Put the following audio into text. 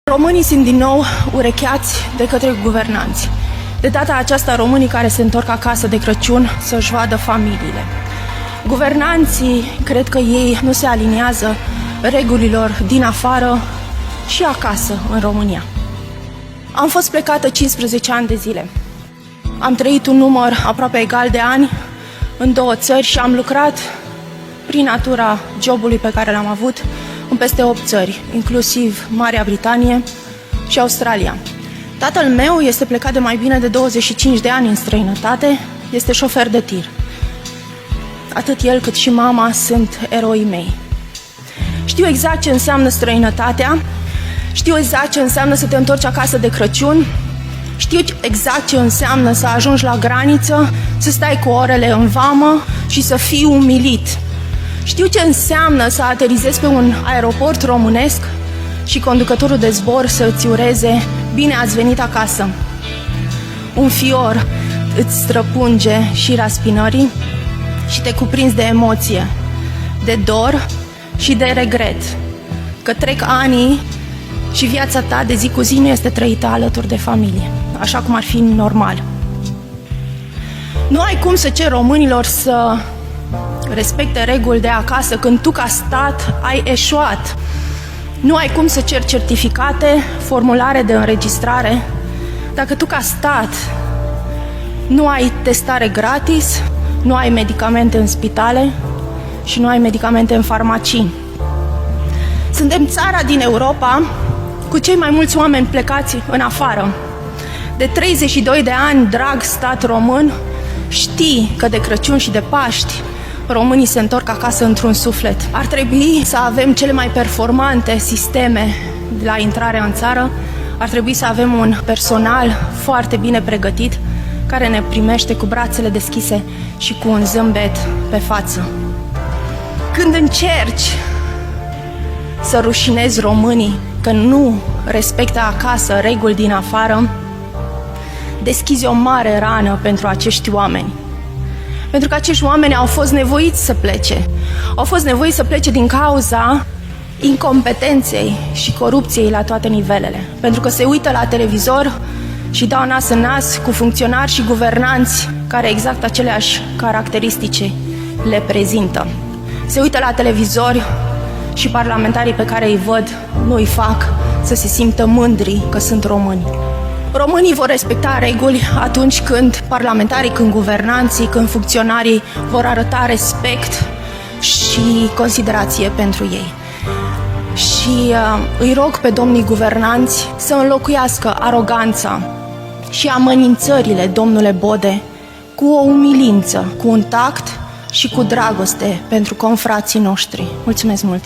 Românii sunt din nou urecheați de către guvernanți. De data aceasta, românii care se întorc acasă de Crăciun să-și vadă familiile. Guvernanții cred că ei nu se aliniază regulilor din afară și acasă în România. Am fost plecată 15 ani de zile. Am trăit un număr aproape egal de ani în două țări și am lucrat prin natura jobului pe care l-am avut în peste 8 țări, inclusiv Marea Britanie și Australia. Tatăl meu este plecat de mai bine de 25 de ani în străinătate, este șofer de tir. Atât el cât și mama sunt eroii mei. Știu exact ce înseamnă străinătatea, știu exact ce înseamnă să te întorci acasă de Crăciun, știu exact ce înseamnă să ajungi la graniță, să stai cu orele în vamă și să fii umilit. Știu ce înseamnă să aterizezi pe un aeroport românesc și conducătorul de zbor să îți ureze bine ați venit acasă. Un fior îți străpunge șira spinării și te cuprinzi de emoție, de dor și de regret, că trec anii și viața ta de zi cu zi nu este trăită alături de familie, așa cum ar fi normal. Nu ai cum să ceri românilor să respecte reguli de acasă când tu ca stat ai eșuat. Nu ai cum să ceri certificate, formulare de înregistrare, dacă tu ca stat nu ai testare gratis, nu ai medicamente în spitale și nu ai medicamente în farmacii. Suntem țara din Europa cu cei mai mulți oameni plecați în afară. De 32 de ani, drag stat român, știi că de Crăciun și de Paști românii se întorc acasă într-un suflet. Ar trebui să avem cele mai performante sisteme la intrarea în țară, ar trebui să avem un personal foarte bine pregătit, care ne primește cu brațele deschise și cu un zâmbet pe față. Când încerci să rușinezi românii că nu respectă acasă reguli din afară, deschizi o mare rană pentru acești oameni. Pentru că acești oameni au fost nevoiți să plece. Au fost nevoiți să plece din cauza incompetenței și corupției la toate nivelele. Pentru că se uită la televizor și dau nas în nas cu funcționari și guvernanți care exact aceleași caracteristici le prezintă. Se uită la televizor și parlamentarii pe care îi văd nu îi fac să se simtă mândri că sunt români. Românii vor respecta reguli atunci când parlamentarii, când guvernanții, când funcționarii vor arăta respect și considerație pentru ei. Și îi rog pe domnii guvernanți să înlocuiască aroganța și amenințările, domnule Bode, cu o umilință, cu un tact și cu dragoste pentru confrații noștri. Mulțumesc mult!